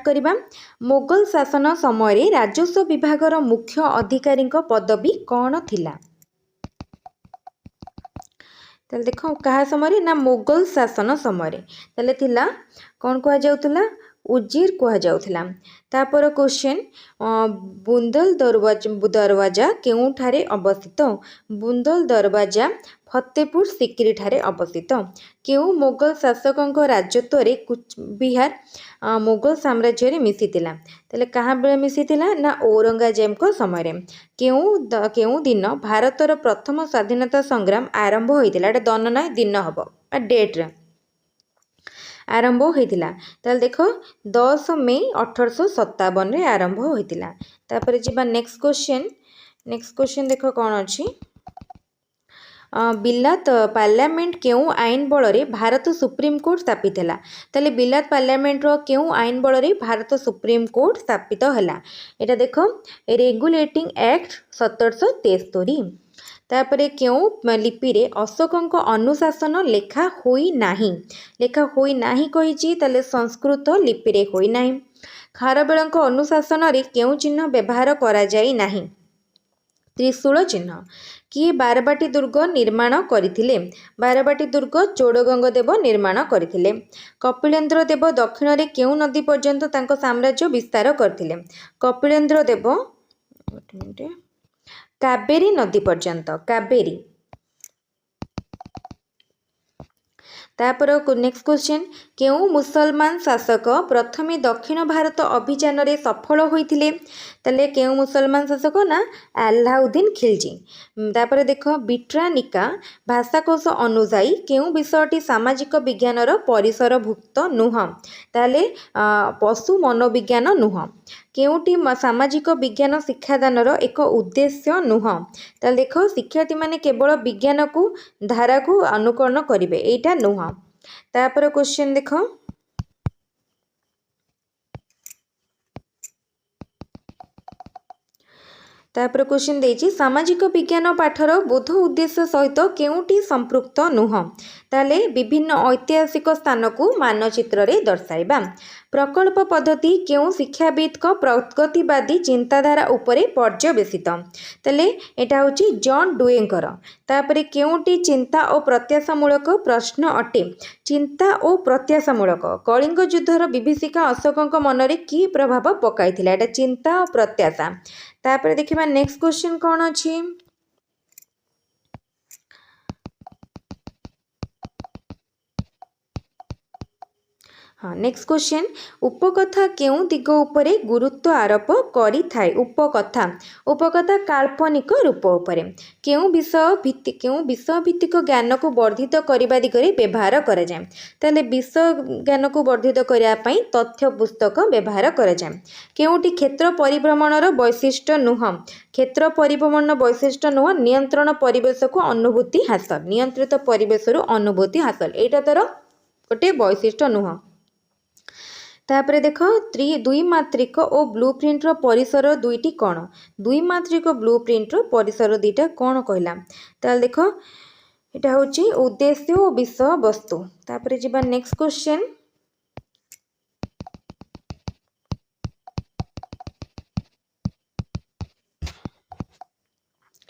करबा मोगल शासन समय राजस्व विभागर मुख्य अधिकारी पदवी कौन थिला ताले देख क्या समय ना मोगल शासन समय ताले थिला कौन कह जाउथला उजीर कह जाउथला। तापर क्वेश्चन बुंदल दरवाजा केउठारे अवस्थित बुंदल दरवाजा फतेहपुर सिकरी ठारे अवस्थित केउ मोगल शासकों राजत्व रे कुच बिहार मोगल साम्राज्य रे मिसितिला ताले कहाँ बेले मिसितिला ना औरंगजेब को समय रे केउ दिन भारतर प्रथम स्वाधीनता संग्राम आरंभ होइतिला एटा दन ना दिन हबो डेट रे आरंभ होइतिला ताले देखो 10 मई 1857 रे आरंभ होइतिला। तापर जिबा नेक्स्ट क्वेश्चन देखो कौन अछि बिलात पार्लियामेंट केउ आईन बल रे भारत सुप्रीम कोर्ट स्थापित हैला ताले बिलात पार्लियामेंट रो केउ आईन बल रे भारत सुप्रीम कोर्ट स्थापित हैला एटा देखो रेगुलेटिंग एक्ट 1773। तापरे केउ लिपि रे अशोकଙ୍କ अनुशासन लेखा होई नाही कहिछि ताले संस्कृत लिपि रे होई नाही। खारवेलଙ୍କ अनुशासन रे केउ चिन्ह व्यवहार करा जाई नाही त्रिशूल चिन्ह किए बारबाटी दुर्ग निर्माण करथिले बारबाटी दुर्ग चोड़गंग देव निर्माण करथिले। कपिलेन्द्र देव दक्षिण रे केउ नदी पर्यंत तांको साम्राज्य विस्तार करथिले कपिलेन्द्र देव कावेरी नदी पर्यंत कावेरी। तापर नेक्स्ट क्वेश्चन केउ मुसलमान शासक प्रथमे दक्षिण भारत अभियान रे सफल होइथिले ताले केउ मुसलमान शासक ना अलाउद्दीन खिलजी। तापर देख बिट्रानिका भाषाकोश अनुसायी केउ विषयटी सामाजिक विज्ञान रो परिसरभुक्त नुह ताले पशु मनोविज्ञान नुह केउटी सामाजिक विज्ञान शिक्षादान रो एक उद्देश्य नुह ताले देख शिक्षार्थी माने केवल विज्ञान को धारा को अनुकरण करिवे एटा नुह। तापर क्वेश्चन देख तापर क्वेश्चन देछि सामाजिक विज्ञान पाठर बोध उद्देश्य सहित केउटी संपृक्त नुह ताले विभिन्न ऐतिहासिक स्थान को मानचित्र रे दर्शाइबा। प्रकल्प पद्धति केउ शिक्षाविद को प्रगतिवादी चिंताधारा उपरे पर्यवेसित ताले एटा होची जॉन डुएंकर। तापरे केउटी चिंता और प्रत्याशामूलक प्रश्न अटे चिंता और प्रत्याशामूलक कलिंग युद्धर विभीषिका अशोकଙ୍କ मनरे की प्रभाव पकाइथिला एटा चिंता और प्रत्याशा। तापरे देखिबा नेक्स्ट क्वेश्चन कौन अछि हाँ नेक्स्ट क्वेश्चन उपकथा केउ दिग उपरे गुरुत्व आरोप करि थाए उपकथा काल्पनिक रूप उपरे केउ विषय भित्तिक ज्ञान को वर्धित करबा दिगरे व्यवहार करा जाय ताले विषय ज्ञान को वर्धित करिया पई तथ्य पुस्तक व्यवहार करा जाय। केउटी क्षेत्र परिभ्रमणर वैशिष्ट्य नुह क्षेत्र परिभ्रमण वैशिष्ट्य नुह नियंत्रण परिवेश को अनुभूति हासिल नियंत्रित परिवेश रु अनुभूति हासिल एटा तर गोटे वैशिष्ट्य नुह। तापरे देख द्विमात्रिक और ब्लूप्रिंट रो परिसर दुईटी कौन द्विमात्रिक ब्लूप्रिंट रो परिसर दुईटा कौन कहला ताल देख एटा होची उद्देश्य और विषय वस्तु। तापरे जिबा नेक्स्ट क्वेश्चन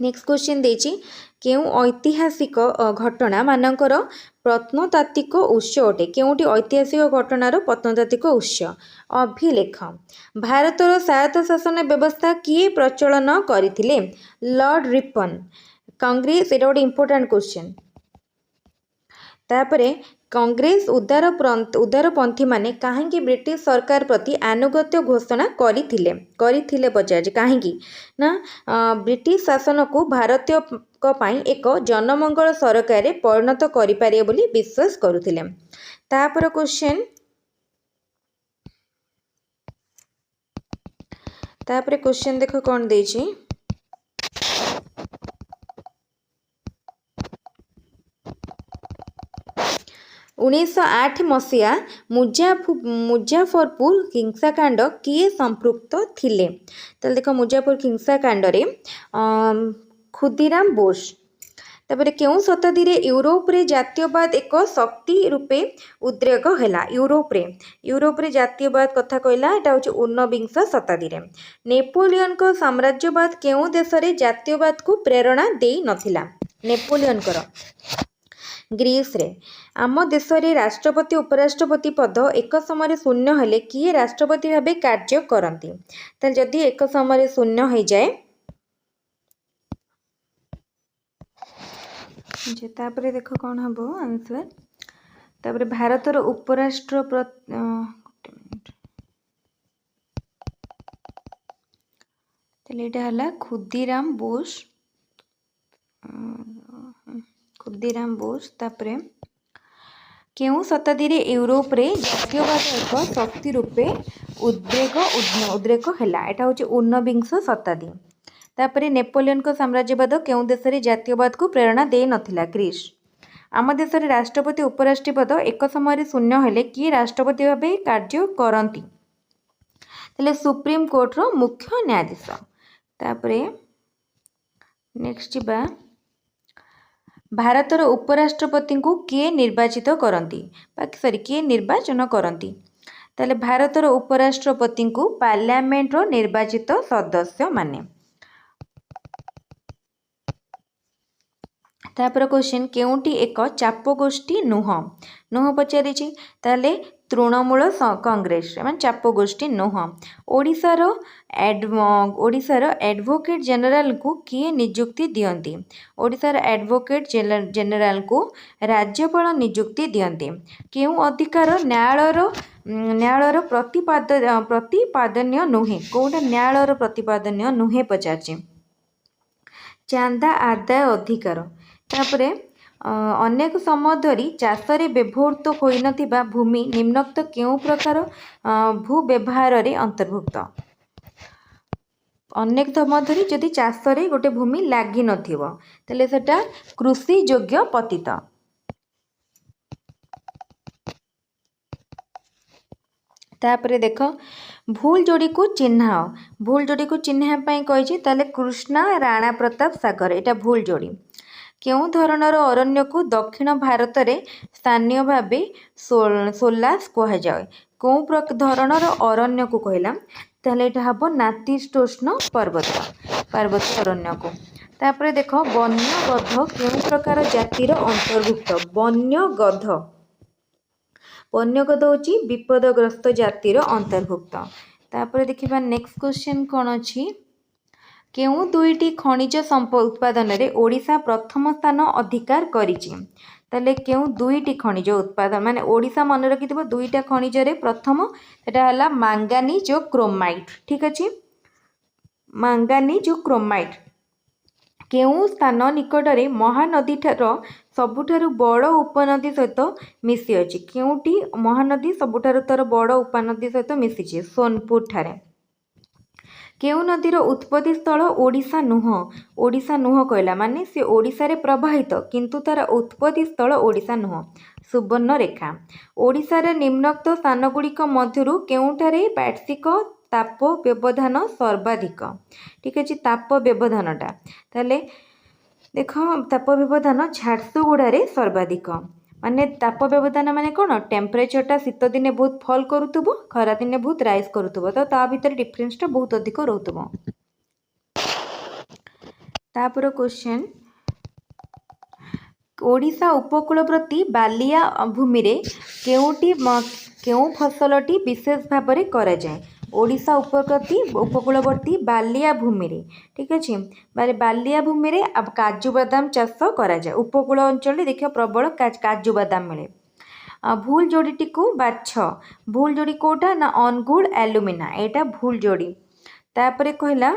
नेक्स्ट क्वेश्चन देछि केउ ऐतिहासिक घटना मानकर प्रत्नतात्विक उत्स अटे केउटी ऐतिहासिक घटनार प्रत्नतात्विक उत्स अभिलेख। भारतर स्वायत्त शासन व्यवस्था किए प्रचलन करथिले लॉर्ड रिपन कांग्रेस एटा गोटे इंपोर्टेंट क्वेश्चन। तापरे कांग्रेस उदारपंथी माने काहेकि ब्रिटिश सरकार प्रति आनुगत्य घोषणा करिथिले पचार काहेकि ना ब्रिटिश शासन को भारतीय को पाई एक जनमंगल सरकार रे परिणत करि पारे बोली विश्वास करुथिले। तापर क्वेश्चन देखो कौन देछि 1908 मसीहा मुजाफरपुर हिंसाकांड किए संपृक्त थिले ताले देखो मुजाफरपुर हिंसाकांड रे खुदीराम बोस तापर केउं शताब्दी रे यूरोप रे जातीयवाद एक शक्ति रूपे उद्रेक हैला। यूरोप रे जातीयवाद कथा कहला एटा होची 19 शताब्दी रे। नेपोलियन को साम्राज्यवाद केउं देश रे जातीयवाद को प्रेरणा देई नथिला। नेपोलियन कर ग्रीस रे। आम देश रे राष्ट्रपति उपराष्ट्रपति पद एक समय शून्य हेले किए राष्ट्रपति भाबे कार्य करती। ताल जदि एक समय शून्य हो जाए तापरे देख कौन हम आंसर। तापरे भारतर उपराष्ट्रपति खुदीराम बोस। तापरे केउं शताब्दी रे यूरोप रे जातीयवाद एक शक्ति रूपे उद्रेक हैला। एटा होची 19 शताब्दी। तापरे नेपोलियन को साम्राज्यवाद केउं देश रे जातीयवाद को प्रेरणा दे नथिला। ग्रीस। आम देश रे राष्ट्रपति उपराष्ट्रपति पद एक समय शून्य हेले किए राष्ट्रपति भाबे कार्य करती। तले सुप्रीम कोर्ट रो मुख्य न्यायाधीश। तापरे नेक्स्ट बा भारतर उपराष्ट्रपति को किए निर्वाचित करती किए निर्वाचन करती। ताले भारतर उपराष्ट्रपति को पार्लियामेंट रो निर्वाचित सदस्य माने। तापर क्वेश्चन केउंटी एक चापगोष्ठी नुह पचारि ताले तृणमूल कांग्रेस माने चापगोष्ठी नुह। ओडिशार एडवोकेट जनरल को किए नियुक्ति दियंती। ओडिशार एडवोकेट जनरल को राज्यपाल नियुक्ति दियंती। केउं अधिकार न्यायालयर प्रतिपादनीय नुहे कोटा न्यायालयर प्रतिपादनीय नुहे पचारछि। चांदा आदाय अधिकार। तापरे अनेक समय धरी चाषरे व्यवहृत होई नथिबा भूमि निम्नोक्त केउं प्रकार भू व्यवहार रे अंतर्भुक्त। अनेक समय धरी जदि चाषरे गोटे भूमि लागी नथिबो तले सेटा कृषि योग्य पतित। तापरे देख भूल जोड़ी को चिन्हाओ। भूल जोड़ी को चिन्हा पई कहिछि ताले कृष्णा राणा प्रताप सागर एटा भूल जोड़ी। केउं धरणर अरण्य को दक्षिण भारत में स्थानीय भावे सोलास कह जाए। कौं धरणर अरण्य को कहला ताले एटा हबो नातिशीतोष्ण पर्वत अरण्य को। तापरे देख वन्य गध केउं प्रकार जातिर अंतर्भुक्त। वन्य गध होची विपदग्रस्त जातिर अंतर्भुक्त। तापरे देखिबा नेक्स्ट क्वेश्चन कौन अछि। केउं दुईटी खनिज संपद उत्पादन रे ओडिशा प्रथम स्थान अधिकार करिछि। ताले केउं दुईटी खनिज उत्पादन माने ओडिशा मन रखिथिबो दुईटा खनिज रे प्रथम सेटा हला मांगानीज और क्रोमाइट। ठीक अछि मांगानीज और क्रोमाइट। केउं स्थान निकट रे महानदी सबुठारु बड़ उपनदी सहित मिसी अछि। केउंटी महानदी सबुठारु तर बड़ उपनदी सहित मिसिछि सोनपुर ठारे। केउं नदीर उत्पत्ति स्थल ओडिशा नुह कहला माने से ओडिशा रे प्रवाहित किंतु तार उत्पत्ति स्थल ओडिशा नुह। सुवर्णरेखा। ओडिशा रे निम्नोक्त स्थान गुड़िक मध्यरु केउंठारे वार्षिक ताप व्यवधान सर्वाधिक। ठीक अछि ताप व्यवधानटा ताले देख ताप व्यवधान झारसुगुड़ा रे सर्वाधिक। माने ताप व्यवधान माने कौन टेम्परेचरटा शीत दिने बहुत फॉल करुथबो खरा दिने बहुत राइज करुथबो तो ता भीतर डिफरेंसटा बहुत अधिक रहउथबो। तापर क्वेश्चन ओडिशा उपकूलवर्ती बालिया भूमि रे केउं फसलटी विशेष भाव में करा जाए। ओडिशा उपकूलवर्ती बालिया भूमि रे। ठीक अछि बालिया भूमि रे अब काजू बादाम चाष करा जाए। उपकूल अंचल देखियो प्रबल काजू बादाम मिले। भूल जोड़ीटी को बाछ। भूल जोड़ी कोटा ना अनगुल एलुमिना एटा भूल जोड़ी। तापरे कहला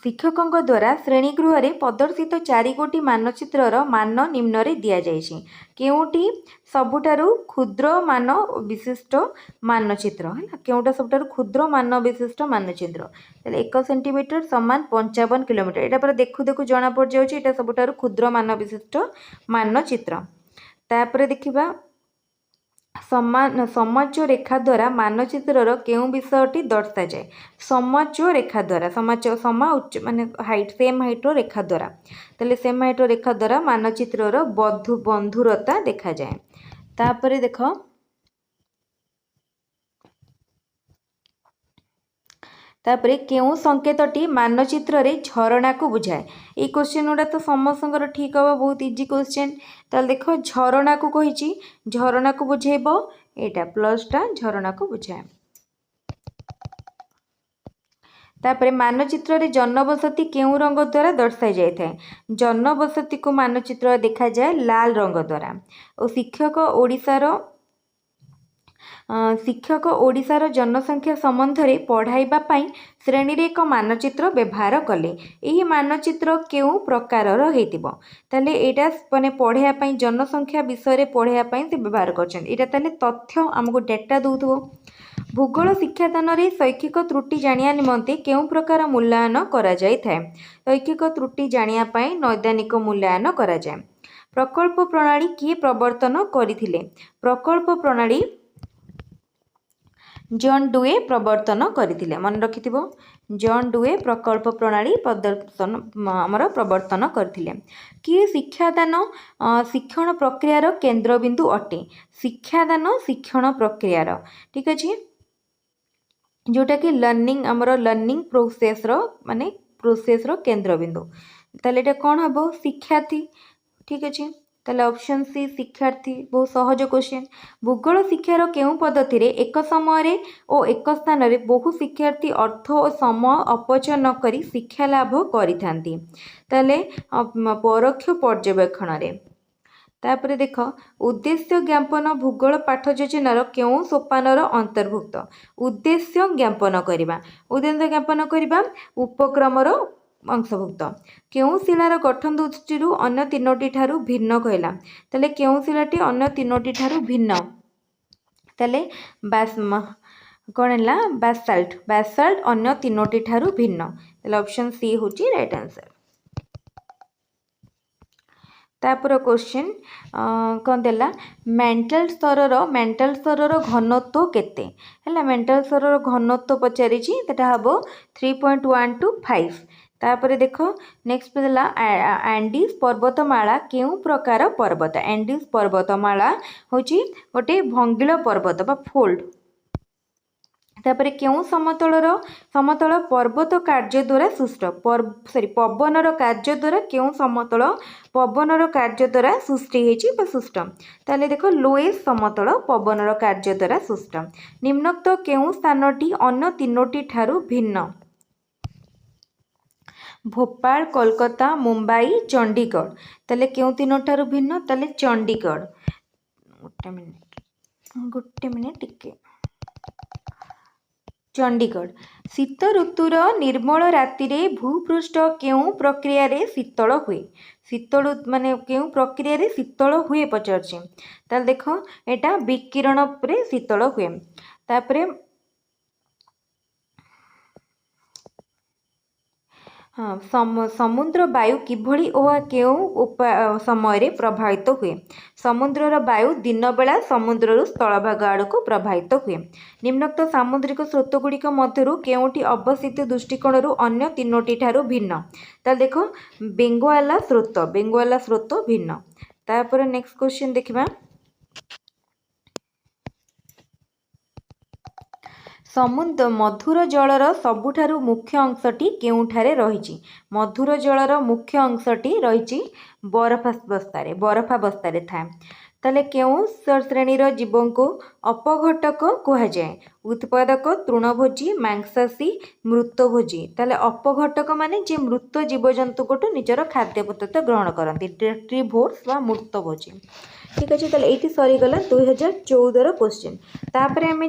शिक्षकों द्वारा श्रेणीगृह रे प्रदर्शित 4 गोटी मानचित्रर मान निम्न रे दिया जाइछि। केउंटी सबुठारु क्षुद्र मान विशिष्ट मानचित्र है केउंटा सबुठारु क्षुद्र मान विशिष्ट मानचित्र 1 सेंटीमीटर समान 55 किलोमीटर। एटा पर देखु देखु जना पड़ जाउछि एटा सबुठारु क्षुद्र मान विशिष्ट मानचित्र। तापर देखिबा समोच्च रेखा द्वारा मानचित्रर केउं विषयटी दर्शा जाए समोच्च रेखा द्वारा समा उच्च माने हाइट सेम हाइट्र रेखा द्वारा ताले सेम हाइट्र रेखा द्वारा मानचित्रर बंधुरता देखा जाए। तापरे देख तापरे केउं संकेतटी मानचित्र रे झरणा को बुझाए ये क्वेश्चन गुड़ा तो समस्त ठीक हम बहुत इजी क्वेश्चन। ताल देख झरणा को कही झरणा को बुझेब एटा प्लसटा झरणा को बुझाए। तापरे मानचित्र रे जनबसति केउं रंग द्वारा दर्शाई जाय थाए जनबसति को मानचित्र देखा जाए लाल रंग द्वारा और शिक्षक ओडिशार जनसंख्या संबंध में पढ़ाइबा पई श्रेणी रे एक मानचित्र व्यवहार कले यही मानचित्र केउं प्रकारर हेतिबो ताले एटा माने पढ़ाइबा पई जनसंख्या विषय रे पढ़ाइबा पई से व्यवहार करछन एटा ताले तथ्य हमको डेटा दउथबो। भूगोल शिक्षादान रे शैक्षिक त्रुटि जानिया निमंते केउं प्रकार मूल्यांकन करा जाय थाए शैक्षिक त्रुटि जानिया पई नैदानिक मूल्यांकन करा जाय। प्रकल्प प्रणाली किए प्रवर्तन करथिले प्रकल्प प्रणाली जॉन डुए प्रवर्तन करथिले मन रखिथिबो जॉन डुए प्रकल्प प्रणाली प्रदर्शन आमर प्रवर्तन करथिले। किए शिक्षादान शिक्षण प्रक्रियार केन्द्रबिंदु अटे शिक्षादान शिक्षण प्रक्रियार ठीक अच्छे जोटा कि लर्निंग आमर लर्निंग प्रोसेस माने प्रोसेस केन्द्रबिंदु ताले एटा कौन हम शिक्षार्थी ठीक अच्छे ताले ऑप्शन सी शिक्षार्थी बहुत सहज क्वेश्चन। भूगोल शिक्षार केउं पद्धति रे एक समय और एक स्थान रे बहु शिक्षार्थी अर्थ और समय अपचय न करी शिक्षा लाभ करिथांती ताले परोक्ष पर्यवेक्षण रे। तापरे देख उद्देश्य ज्ञापन भूगोल पाठ योजनार केउं सोपानर अंतर्भुक्त उद्देश्य ज्ञापन करबा उपक्रमर अंशभुक्त केउं शिलार गठन दृष्टि अन्य तीनोटी ठारू भिन्न कहला ताले केउं शिलाटी अन्य तीनोटी ठारू भिन्न ताले कौन है बासाल्ट अन्य तीनोटी ठारू भिन्न ताले ऑप्शन सी होची राइट आंसर। तापर क्वेश्चन कौन देला मेंटल स्तर घनत्व केते है मेंटल स्तर घनत्व पचारि तेटा हम 3.1 to 5। तापर देख नेक्स्ट देला एंडीज पर्वतमाला केउं प्रकार पर्वत एंडीज पर्वतमाला होची गोटे भंगिल पर्वत बा फोल्ड। तापर केउं समतल पर्वत कार्य द्वारा सृष्ट पवनर कार्य द्वारा केउं समतल पवनर कार्य द्वारा सृष्टि हेची बा सृष्ट ताले देख लोएस समतल पवनर कार्य द्वारा सृष्ट। निम्नोक्त केउं स्थानटी अन्य तीनोटी ठारू भिन्न भोपाल कोलकाता मुंबई चंडीगढ़ ताले केउं तीनो ठारू भिन्न ताले चंडीगढ़। गोटे मिनिट टिके चंडीगढ़ शीत ऋतुर निर्मल राति रे भूपृष्ठ केउं प्रक्रिया रे शीतल हुए शीतल माने केउं प्रक्रिया रे शीतल हुए पचारछि ताल देख एटा विकिरण रे शीतल हुए। तापरे हाँ समुद्र वायु किभली और केउं समय प्रभावित हुए समुद्रर वायु दिन बेला समुद्र स्थलभाग आड़ को प्रभावित हुए। निम्नोक्त सामुद्रिक स्रोत गुड़िक मध्यरु केउंटी अवस्थित दृष्टिकोण अन्य तीनोटी ठारू भिन्न ताल देख बेंगोआला स्रोत भिन्न। तापर नेक्स्ट क्वेश्चन देखिबा समुद्र मधुर जलर सबुठारु मुख्य अंशटी केउंठारे रहिछि मधुर जलर मुख्य अंशटी रहिछि बरफावस्था थाए ताले केउं श्रेणीर जीवों को अपघटक कहा जाए उत्पादक तृणभोजी मांसाशी मृतभोजी ताले अपघटक माने जे मृत जीवजंतु को निजर खाद्य पदार्थ ग्रहण करती ट्रिभोर्स वा मृतभोजी ठीक अच्छे। ताले एठी सरीगला 2014 क्वेश्चन। तापरे आमे